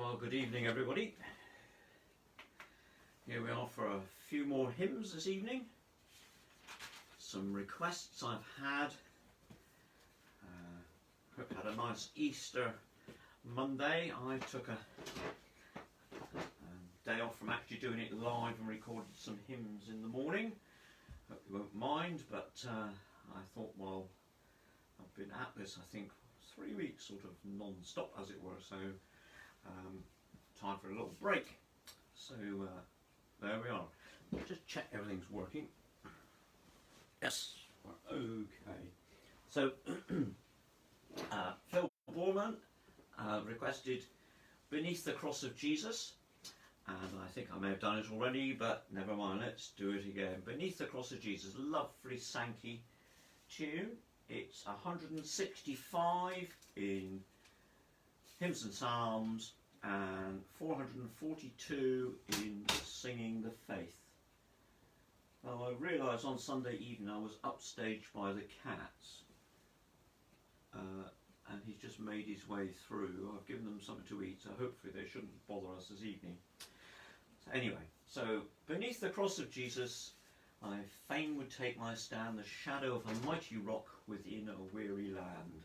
Well, good evening everybody. Here we are for a few more hymns this evening. Some requests I've had. Hope you had a nice Easter Monday. I took a day off from actually doing it live and recorded some hymns in the morning. Hope you won't mind, but I thought, well, I've been at this, I think, 3 weeks sort of non-stop as it were, so time for a little break. So there we are. Just check everything's working. Yes, we're okay. So Phil Borman requested Beneath the Cross of Jesus, and I think I may have done it already, but never mind, let's do it again. Beneath the Cross of Jesus, lovely Sankey tune. It's 165 in Hymns and Psalms and 442 in Singing the Faith. Now I realised on Sunday evening I was upstaged by the cats, and he's just made his way through. I've given them something to eat, so hopefully they shouldn't bother us this evening. So anyway, so Beneath the Cross of Jesus, I fain would take my stand, the shadow of a mighty rock within a weary land.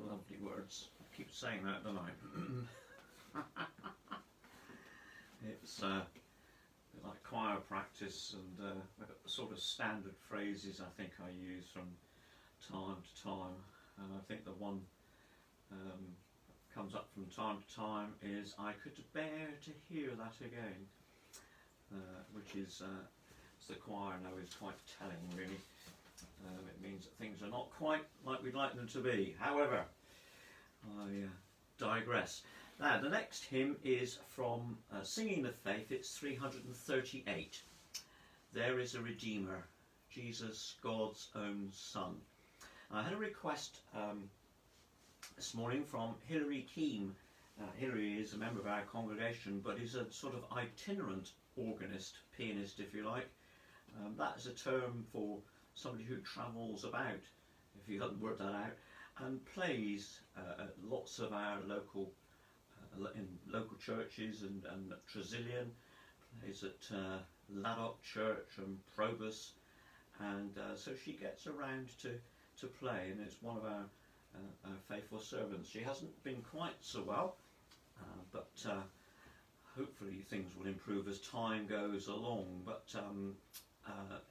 Lovely words. I keep saying that, don't I? It's like choir practice, and sort of standard phrases I think I use from time to time, and I think the one comes up from time to time is "I could bear to hear that again," which is, as the choir know, is quite telling really. It means that things are not quite like we'd like them to be. However, I digress. Now, the next hymn is from Singing the Faith. It's 338. There is a Redeemer, Jesus, God's own Son. I had a request this morning from Hilary Keane. Hilary is a member of our congregation, but is a sort of itinerant organist, pianist if you like. That is a term for somebody who travels about, if you haven't worked that out. and plays at lots of our local in local churches and Tresillian, plays at Laddock Church and Probus, and so she gets around to play, and it's one of our faithful servants. She hasn't been quite so well, but hopefully things will improve as time goes along. But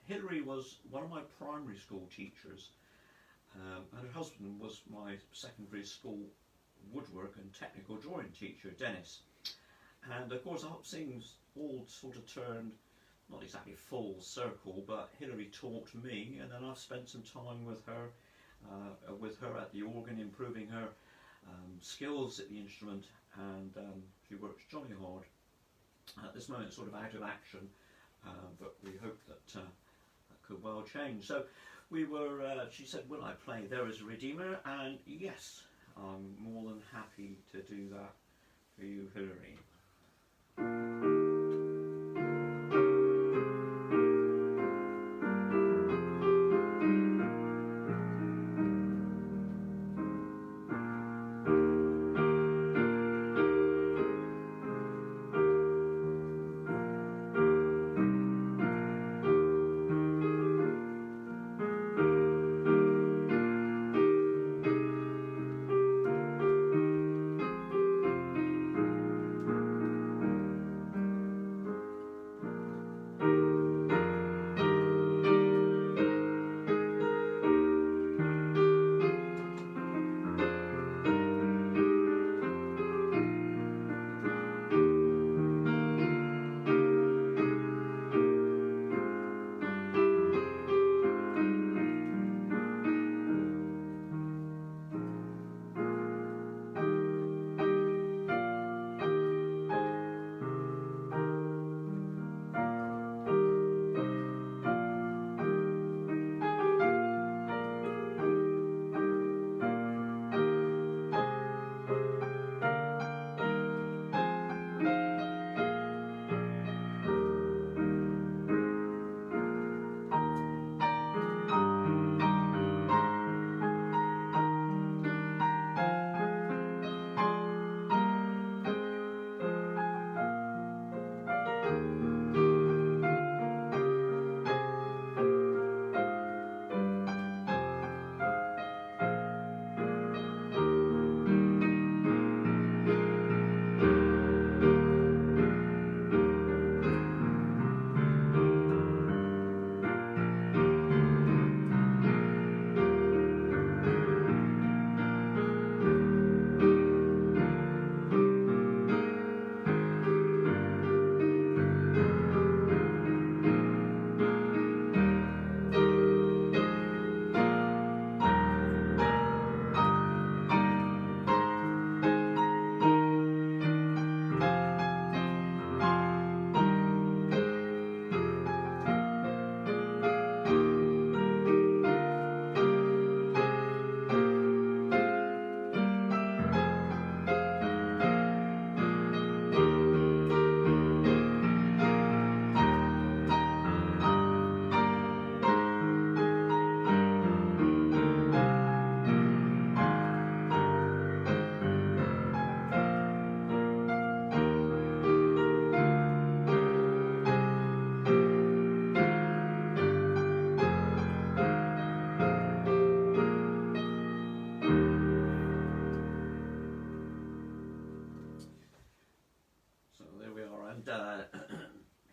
Hilary was one of my primary school teachers, and her husband was my secondary school woodwork and technical drawing teacher, Dennis. And of course things all sort of turned, not exactly full circle, but Hilary taught me, and then I've spent some time with her at the organ, improving her skills at the instrument, and she works jolly hard. At this moment, sort of out of action, but we hope that that could well change. So we were. She said, "Will I play There Is a Redeemer?" And yes, I'm more than happy to do that for you, Hilary.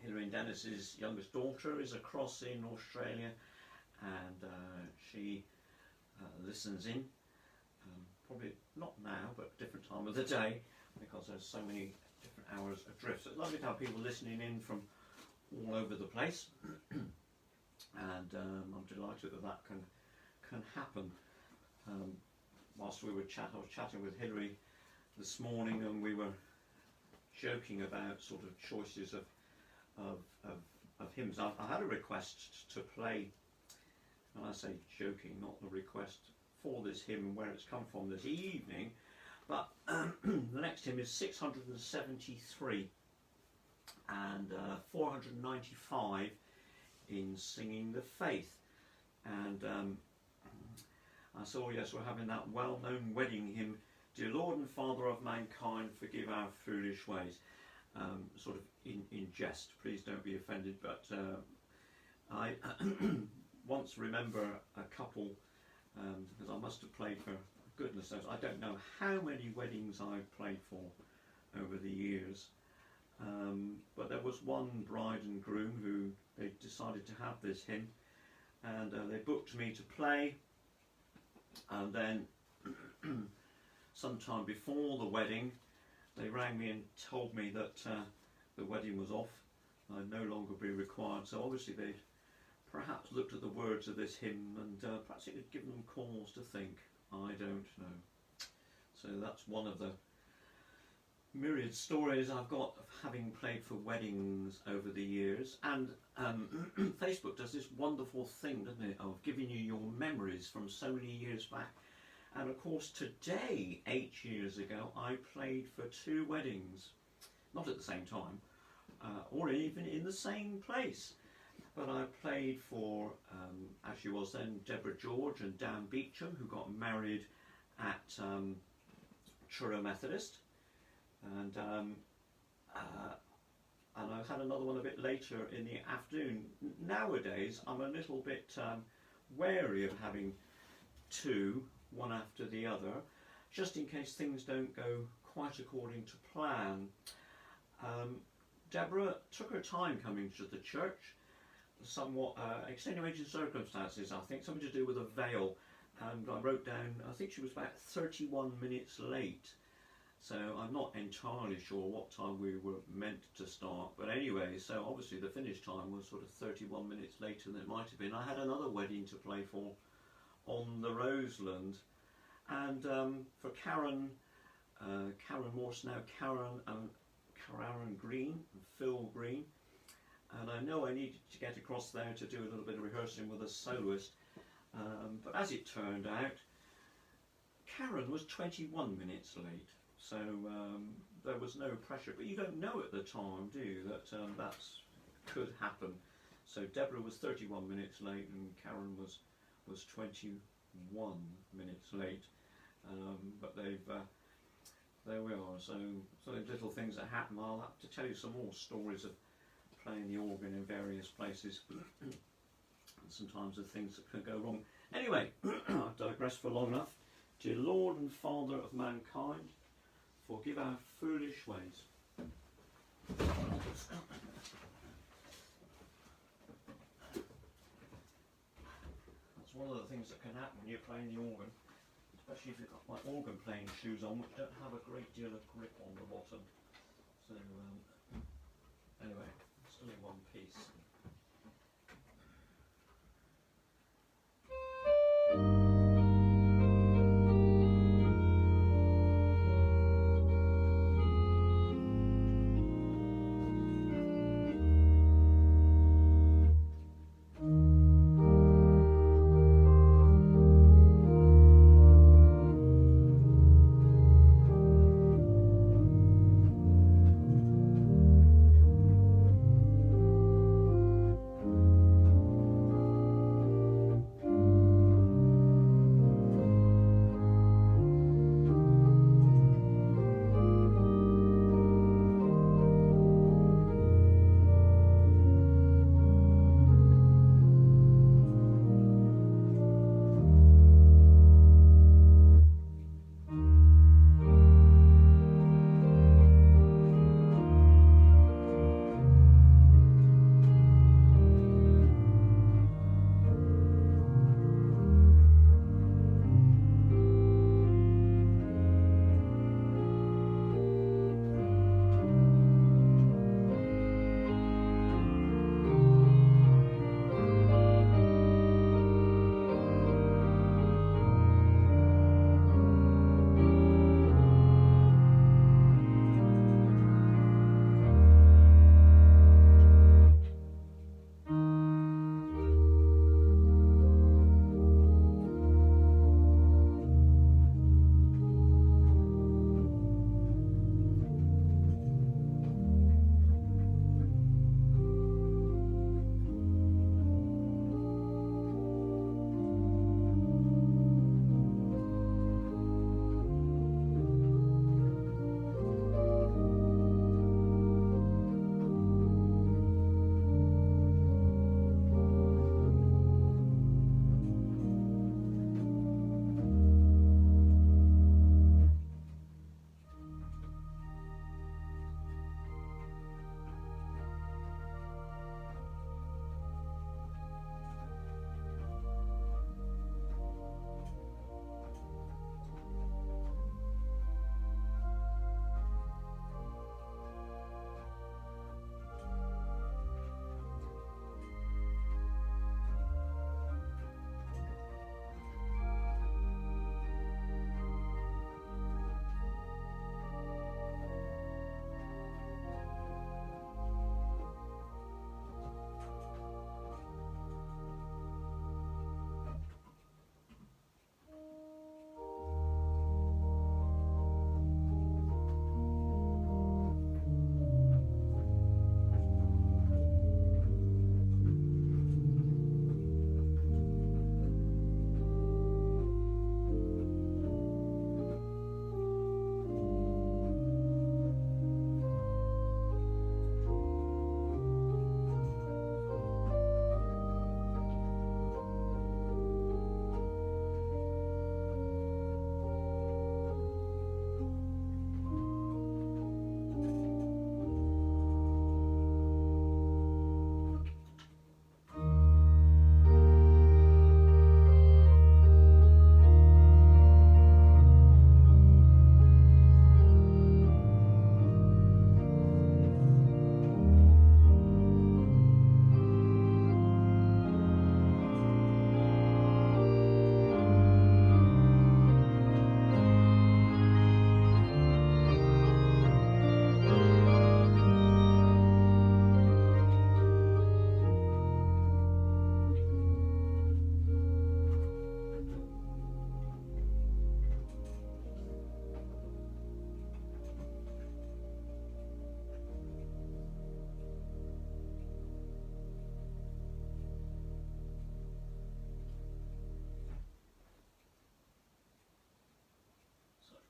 Hilary and Dennis's youngest daughter is across in Australia, and she listens in, probably not now, but different time of the day, because there's so many different hours adrift. So it's lovely to have people listening in from all over the place, and I'm delighted that that can happen. Whilst we were I was chatting with Hilary this morning, and we were joking about sort of choices of hymns. I had a request to play, and I say joking, not the request for this hymn and where it's come from this evening, but the next hymn is 673 and 495 in Singing the Faith, and I saw, yes, we're having that well-known wedding hymn, Dear Lord and Father of mankind, forgive our foolish ways. Sort of in jest, please don't be offended, but I once remember a couple, because I must have played for goodness knows, I don't know how many weddings I've played for over the years, but there was one bride and groom who they decided to have this hymn, and they booked me to play, and then sometime before the wedding they rang me and told me that the wedding was off, I'd no longer be required. So obviously they'd perhaps looked at the words of this hymn and perhaps it had given them cause to think. I don't know. So that's one of the myriad stories I've got of having played for weddings over the years. And Facebook does this wonderful thing, doesn't it, of giving you your memories from so many years back. And of course today, 8 years ago, I played for 2 weddings. Not at the same time, or even in the same place. But I played for, as she was then, Deborah George and Dan Beecham, who got married at Truro Methodist. And I had another one a bit later in the afternoon. Nowadays, I'm a little bit wary of having 2, one after the other, just in case things don't go quite according to plan. Deborah took her time coming to the church, somewhat extenuating circumstances, I think, something to do with a veil, and I wrote down, I think she was about 31 minutes late, so I'm not entirely sure what time we were meant to start, but anyway, so obviously the finish time was sort of 31 minutes later than it might have been. I had another wedding to play for on the Roseland, and for Karen Morse, now Karen Green and Phil Green, and I know I needed to get across there to do a little bit of rehearsing with a soloist, but as it turned out, Karen was 21 minutes late, so there was no pressure, but you don't know at the time, do you, that that could happen. So Deborah was 31 minutes late and Karen was 21 minutes late, but they've there we are. So little things that happen. I'll have to tell you some more stories of playing the organ in various places and sometimes the things that can go wrong. Anyway, I've digressed for long enough. Dear Lord and Father of mankind, forgive our foolish ways. That's one of the things that can happen when you're playing the organ, especially if you've got my organ playing shoes on, which don't have a great deal of grip on the bottom. So anyway, still in one piece.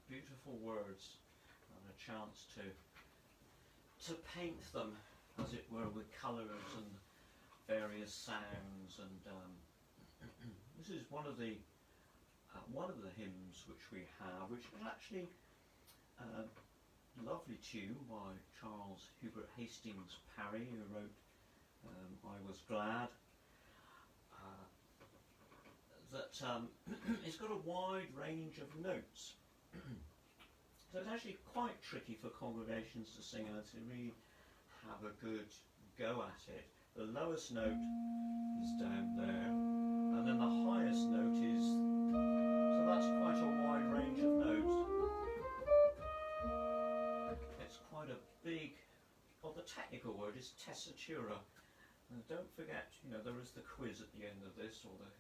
beautiful words and a chance to paint them, as it were, with colours and various sounds. And this is one of the hymns which we have, which is actually a lovely tune by Charles Hubert Hastings Parry, who wrote I Was Glad. It's got a wide range of notes. So it's actually quite tricky for congregations to sing and to really have a good go at it. The lowest note is down there, and then the highest note is, so that's quite a wide range of notes. It's quite a big, well, the technical word is tessitura. And don't forget, you know, there is the quiz at the end of this, or the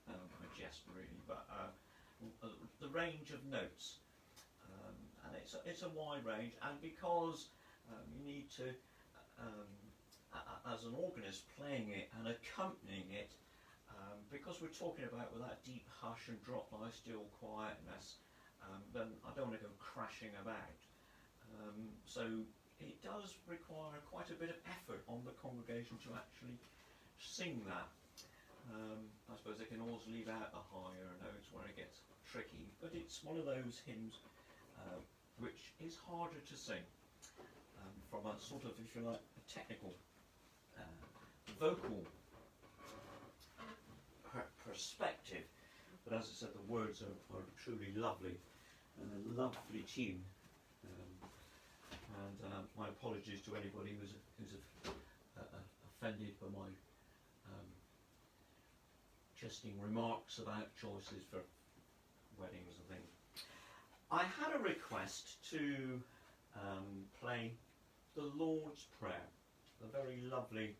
I jest really, but the range of notes, and it's a wide range, and because you need to, as an organist playing it and accompanying it, because we're talking about with that deep hush and drop lie still quietness, then I don't want to go crashing about. So it does require quite a bit of effort on the congregation to actually sing that. I suppose they can always leave out the higher notes where it gets tricky, but it's one of those hymns which is harder to sing from a sort of, if you like, a technical vocal perspective. But as I said, the words are truly lovely and a lovely tune. And my apologies to anybody who's offended by my jesting remarks about choices for weddings and things. I had a request to play the Lord's Prayer, the very lovely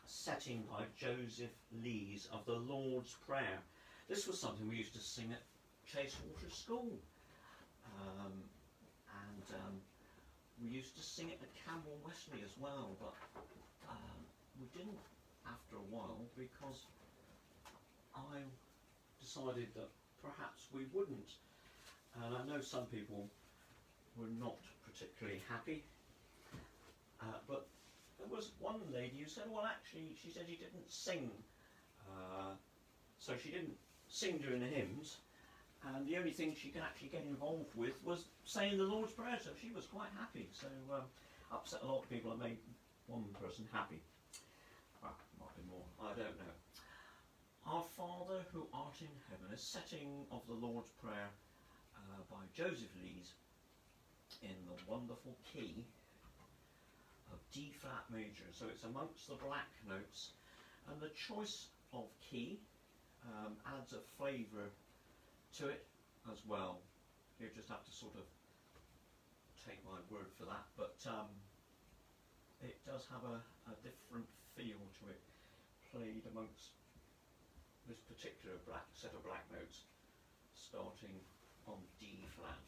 setting by Joseph Lees of the Lord's Prayer. This was something we used to sing at Chasewater School, and we used to sing it at Camberwell Wesley as well, but we didn't after a while, because I decided that perhaps we wouldn't. And I know some people were not particularly happy, but there was one lady who said, well, actually, she said she didn't sing, so she didn't sing during the hymns, and the only thing she could actually get involved with was saying the Lord's Prayer, so she was quite happy. So upset a lot of people and made one person happy. Well, might be more, I don't know. Our Father who art in heaven, a setting of the Lord's Prayer by Joseph Lees in the wonderful key of D flat major. So it's amongst the black notes, and the choice of key adds a flavour to it as well. You just have to sort of take my word for that, but it does have a different feel to it, played amongst this particular set of black notes, starting on D flat.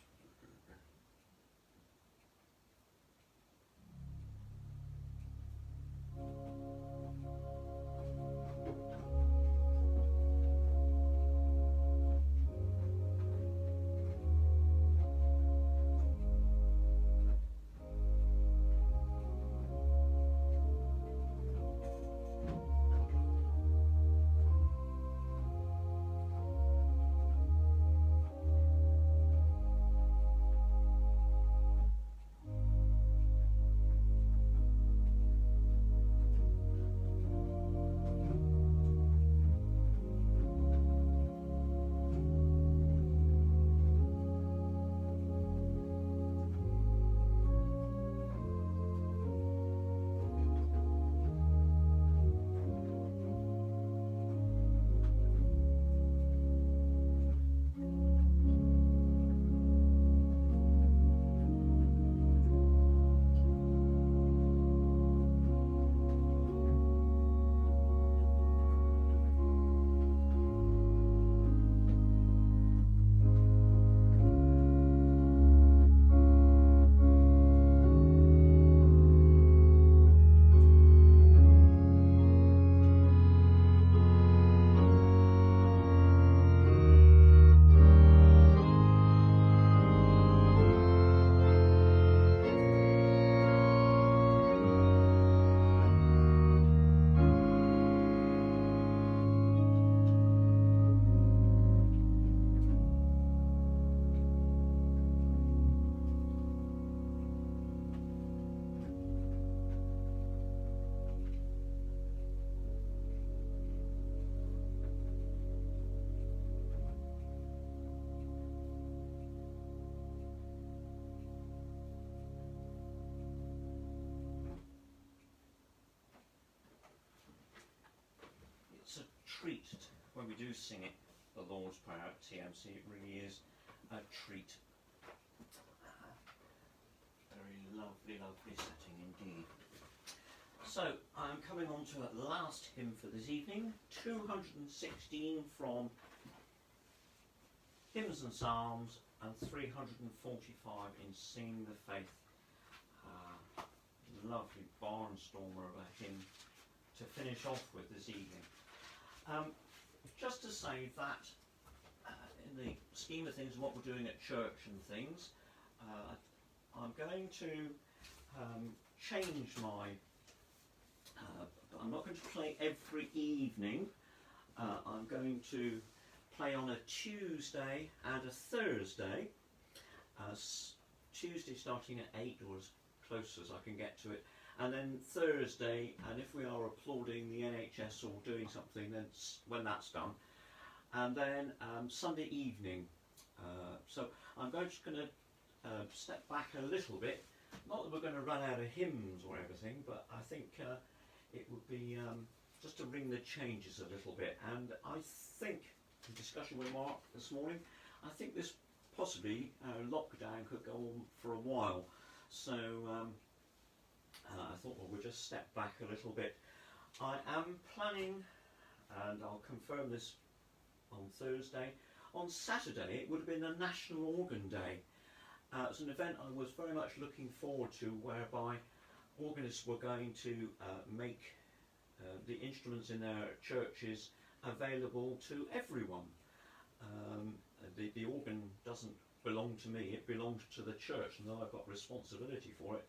treat when we do sing it, the Lord's Prayer at TMC. It really is a treat. Very lovely, lovely setting indeed. So I'm coming on to the last hymn for this evening, 216 from Hymns and Psalms, and 345 in Sing the Faith. Lovely barnstormer of a hymn to finish off with this evening. Just to say that in the scheme of things and what we're doing at church and things, I'm going to change my... I'm not going to play every evening. I'm going to play on a Tuesday and a Thursday. Tuesday starting at 8 or as close as I can get to it, and then Thursday, and if we are applauding the NHS or doing something, then when that's done, and then Sunday evening. So I'm just going to step back a little bit. Not that we're going to run out of hymns or everything, but I think it would be just to bring the changes a little bit. And I think, in discussion with Mark this morning, I think this possibly lockdown could go on for a while. So I thought, well, we'll just step back a little bit. I am planning, and I'll confirm this on Thursday, on Saturday it would have been a National Organ Day. It's an event I was very much looking forward to, whereby organists were going to make the instruments in their churches available to everyone. The organ doesn't belong to me, it belongs to the church, and though I've got responsibility for it,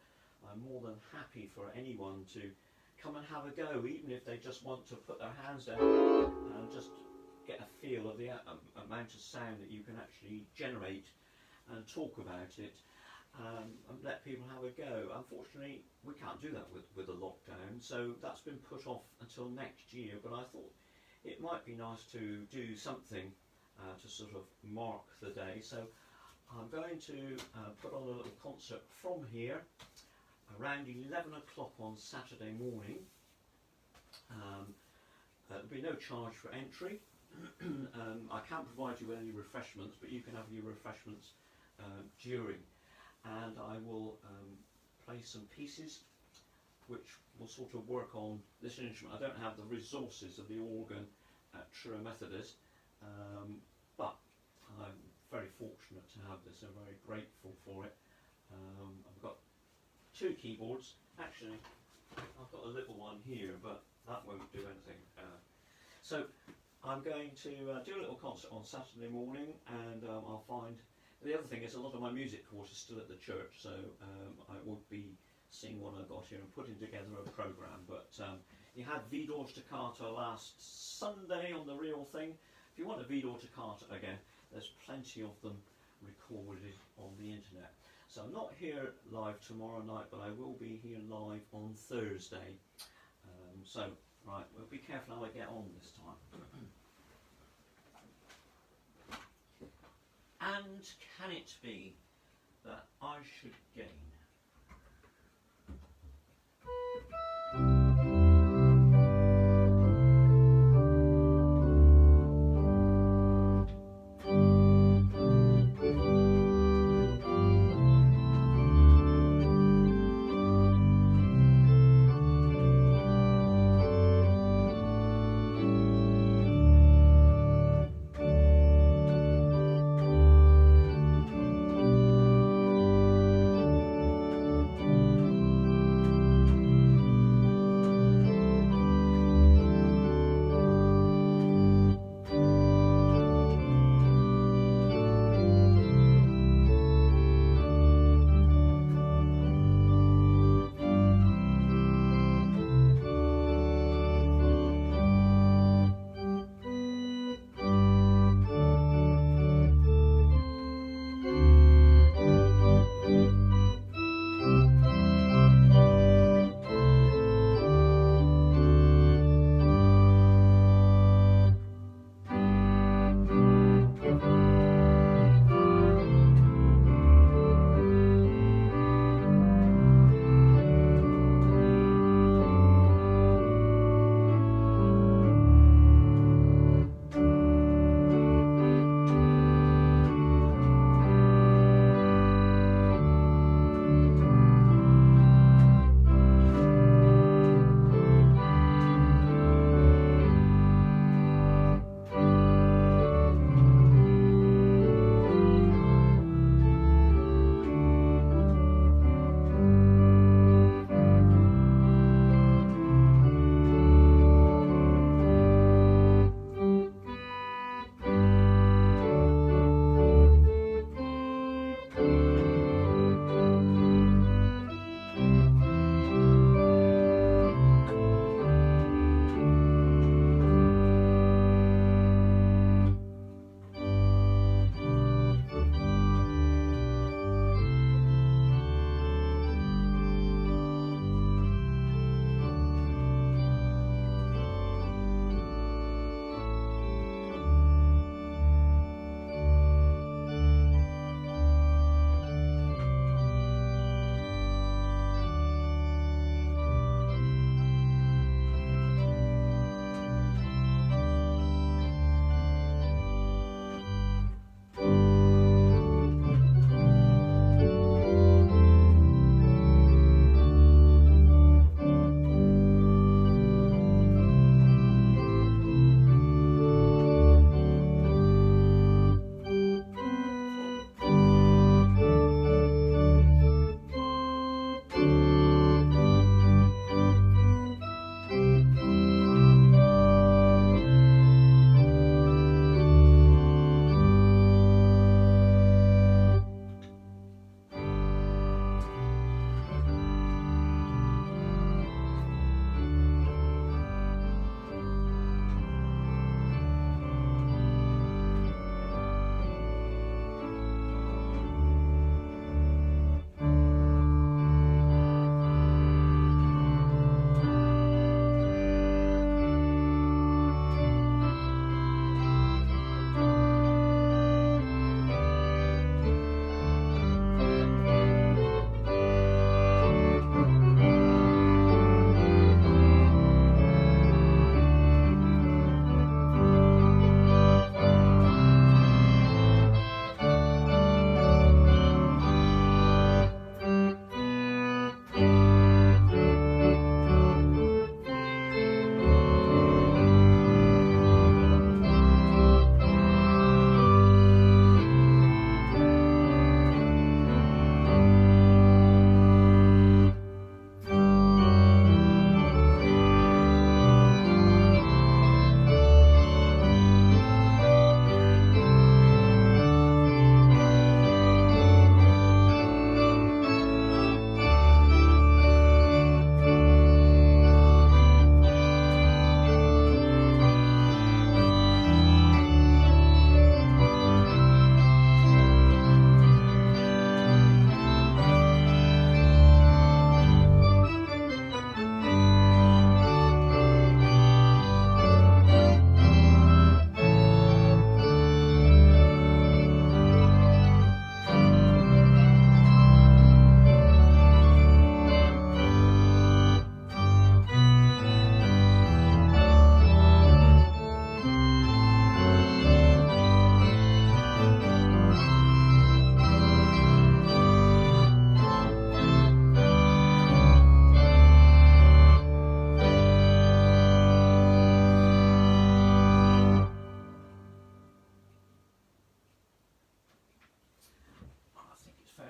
I'm more than happy for anyone to come and have a go, even if they just want to put their hands down and just get a feel of the amount of sound that you can actually generate and talk about it, and let people have a go. Unfortunately, we can't do that with the lockdown, so that's been put off until next year, but I thought it might be nice to do something to sort of mark the day. So I'm going to put on a little concert from here around 11 o'clock on Saturday morning. There'll be no charge for entry. I can't provide you with any refreshments, but you can have your refreshments during. And I will play some pieces which will sort of work on this instrument. I don't have the resources of the organ at Truro Methodist, but I'm very fortunate to have this. I'm very grateful for it. I've got 2 keyboards. Actually, I've got a little one here, but that won't do anything. So I'm going to do a little concert on Saturday morning, and I'll find... The other thing is a lot of my music course is still at the church, so I will be seeing what I've got here and putting together a programme. But you had Vidor Toccata last Sunday on The Real Thing. If you want a Vidor Toccata again, there's plenty of them recorded on the internet. So I'm not here live tomorrow night, but I will be here live on Thursday. So, right, we'll be careful how I get on this time. And can it be that I should gain?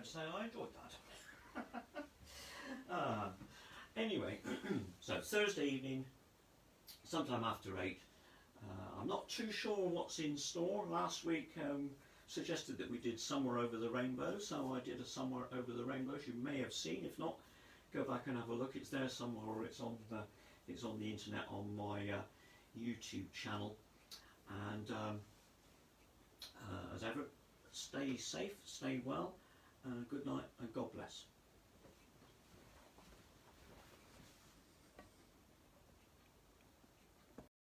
to say I enjoyed that. Anyway, so Thursday evening, sometime after 8. I'm not too sure what's in store. Last week suggested that we did Somewhere Over the Rainbow, so I did a Somewhere Over the Rainbow, as you may have seen. If not, go back and have a look. It's there somewhere, or it's on the internet on my YouTube channel. And as ever, stay safe, stay well, good night, and God bless.